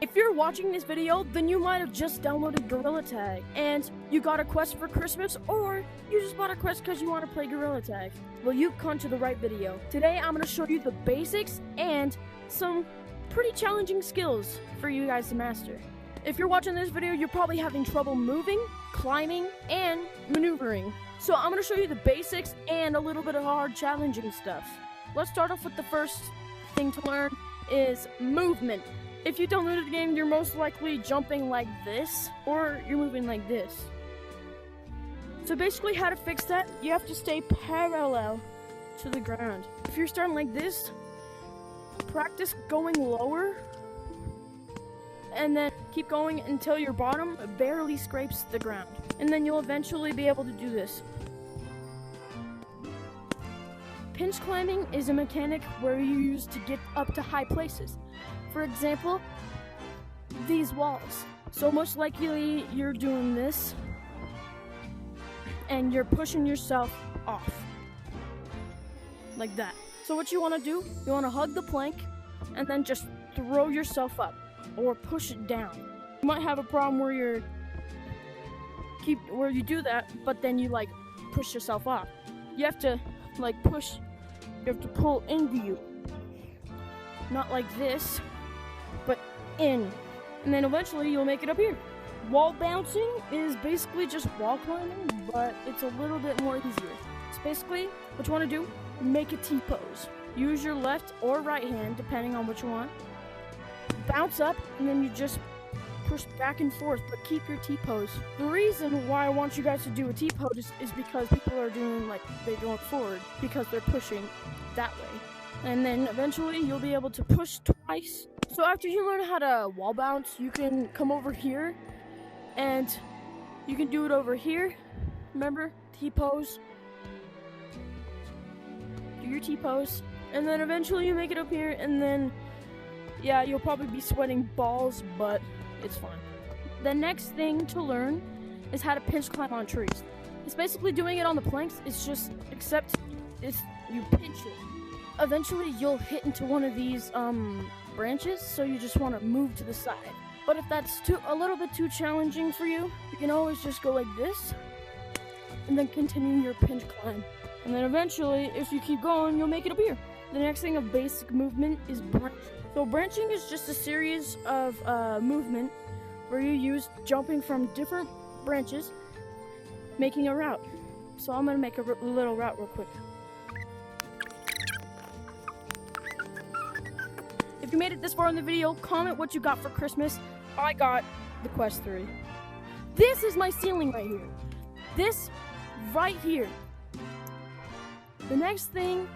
If you're watching this video, then you might have just downloaded Gorilla Tag and you got a quest for Christmas, or you just bought a quest because you want to play Gorilla Tag. Well, you've come to the right video. Today, I'm going to show you the basics and some pretty challenging skills for you guys to master. If you're watching this video, you're probably having trouble moving, climbing, and maneuvering. So I'm going to show you the basics and a little bit of hard, challenging stuff. Let's start off with the first thing to learn is movement. If you downloaded the game, you're most likely jumping like this, or you're moving like this. So basically, how to fix that, you have to stay parallel to the ground. If you're starting like this, practice going lower, and then keep going until your bottom barely scrapes the ground. And then you'll eventually be able to do this. Pinch climbing is a mechanic where you use to get up to high places. For example, these walls. So most likely you're doing this and you're pushing yourself off like that. So what you want to do, you want to hug the plank and then just throw yourself up or push it down. You might have a problem where you do that, but then you like push yourself off. You have to like push, you have to pull into you. Not like this, but in. And then eventually you'll make it up here. Wall bouncing is basically just wall climbing, but it's a little bit more easier. It's basically what you want to do, make a T-pose. Use your left or right hand, depending on what you want. Bounce up, and then you just push back and forth, but keep your T-pose. The reason why I want you guys to do a T-pose is because people are doing like, they're going forward because they're pushing that way. And then eventually you'll be able to push twice. So after you learn how to wall bounce, you can come over here and you can do it over here. Remember, T-pose. Do your T-pose. And then eventually you make it up here, and then, yeah, you'll probably be sweating balls, but it's fine. The next thing to learn is how to pinch climb on trees. It's basically doing it on the planks, except you pinch it. Eventually you'll hit into one of these branches, so you just want to move to the side. But if that's a little bit too challenging for you, you can always just go like this and then continue your pinch climb. And then eventually, if you keep going, you'll make it up here. The next thing of basic movement is branching. So branching is just a series of movement where you use jumping from different branches, making a route. So I'm gonna make a little route real quick. If you made it this far in the video, comment what you got for Christmas. I got the Quest 3. This is my ceiling right here. This right here. The next thing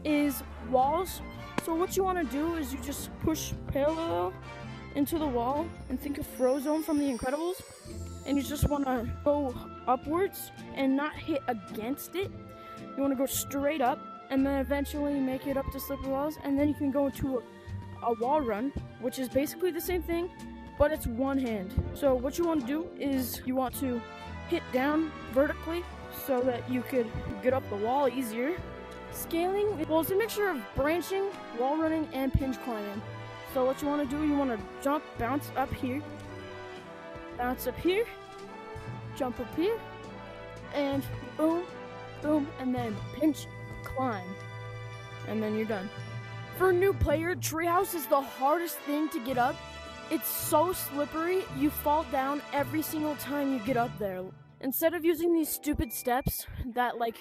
is walls. So what you want to do is you just push parallel into the wall and think of Frozone from The Incredibles. And you just want to go upwards and not hit against it. You want to go straight up and then eventually make it up to slippery walls. And then you can go into a wall run, which is basically the same thing, but it's one hand. So what you want to do is you want to hit down vertically so that you could get up the wall easier. Scaling, well, it's a mixture of branching, wall running, and pinch climbing. So what you want to do, you want to jump, bounce up here, bounce up here, jump up here, and boom, boom, and then pinch, climb, and then you're done. For a new player, treehouse is the hardest thing to get up. It's so slippery, you fall down every single time you get up there. Instead of using these stupid steps that like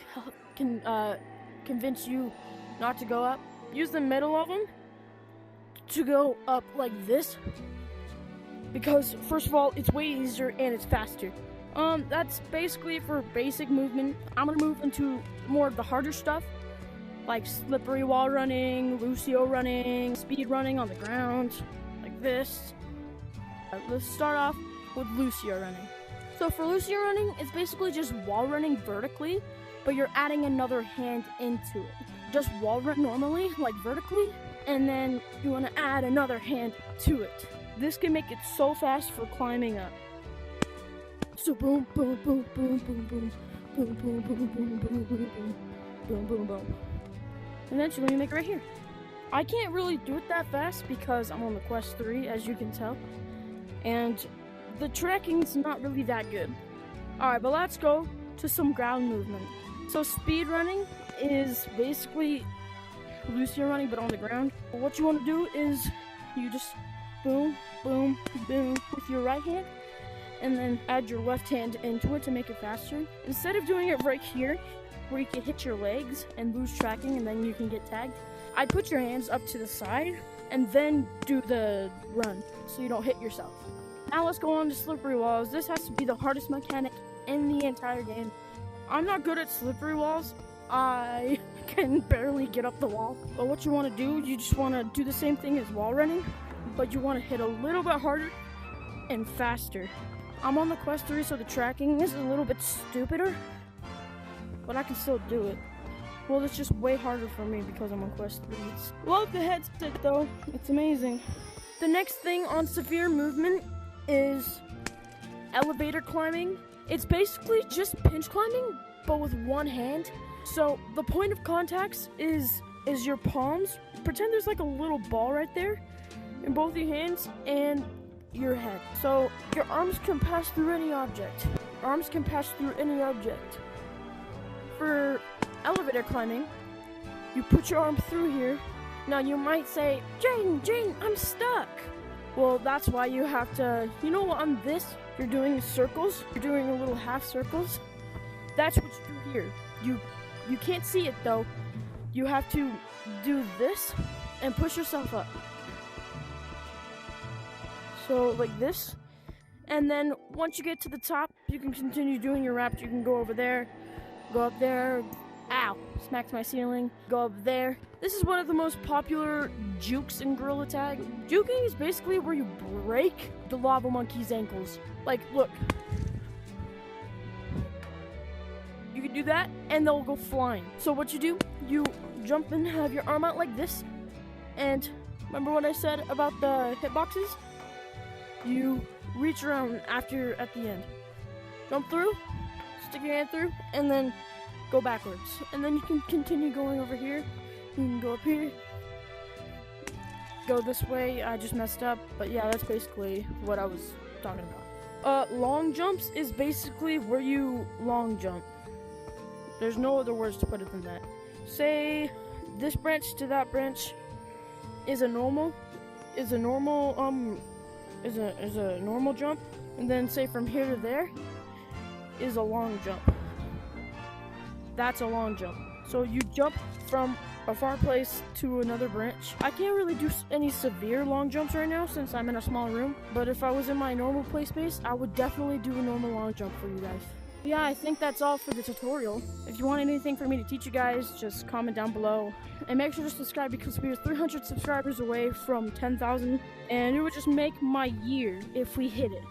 can convince you not to go up, use the middle of them to go up like this. Because first of all, it's way easier and it's faster. That's basically for basic movement. I'm gonna move into more of the harder stuff, like slippery wall running, Lucio running, speed running on the ground, like this. Let's start off with Lucio running. So for Lucio running, it's basically just wall running vertically, but you're adding another hand into it. Just wall run normally, like vertically, and then you want to add another hand to it. This can make it so fast for climbing up. So boom, boom, boom, boom, boom, boom, boom, boom, boom, boom, boom, boom, boom, boom, boom, boom. And eventually you make it right here. I can't really do it that fast because I'm on the Quest 3, as you can tell, and the tracking's not really that good. Alright, but let's go to some ground movement. So speed running is basically Lucia running, but on the ground. What you want to do is you just boom, boom, boom with your right hand, and then add your left hand into it to make it faster. Instead of doing it right here, where you can hit your legs and lose tracking and then you can get tagged, I'd put your hands up to the side and then do the run so you don't hit yourself. Now let's go on to slippery walls. This has to be the hardest mechanic in the entire game. I'm not good at slippery walls. I can barely get up the wall. But what you want to do, you just want to do the same thing as wall running, but you want to hit a little bit harder and faster. I'm on the Quest 3, so the tracking is a little bit stupider, but I can still do it. Well, it's just way harder for me because I'm on Quest 3. Love the headset though, it's amazing. The next thing on severe movement is elevator climbing. It's basically just pinch climbing, but with one hand. So the point of contacts is your palms. Pretend there's like a little ball right there in both your hands and your head. So your arms can pass through any object. Arms can pass through any object. For elevator climbing, you put your arm through here. Now you might say, Jane, I'm stuck. Well, that's why you have to, you know, on this, you're doing circles. You're doing a little half circles. That's what you do here. You can't see it though. You have to do this and push yourself up. So like this. And then once you get to the top, you can continue doing your reps. You can go over there, go up there. Ow, smacked my ceiling. Go up there. This is one of the most popular jukes in Gorilla Tag. Juking is basically where you break the lava monkey's ankles. Like, look. You can do that, and they'll go flying. So what you do, you jump and have your arm out like this. And remember what I said about the hitboxes? You reach around at the end. Jump through, stick your hand through, and then go backwards. And then you can continue going over here. You can go up here. Go this way. I just messed up. But yeah, that's basically what I was talking about. Long jumps is basically where you long jump. There's no other words to put it than that. Say this branch to that branch is a normal jump, and then say from here to there is a long jump. That's a long jump. So you jump from a far place to another branch. I can't really do any severe long jumps right now since I'm in a small room, but if I was in my normal play space, I would definitely do a normal long jump for you guys. Yeah, I think that's all for the tutorial. If you want anything for me to teach you guys, just comment down below. And make sure to subscribe because we are 300 subscribers away from 10,000. And it would just make my year if we hit it.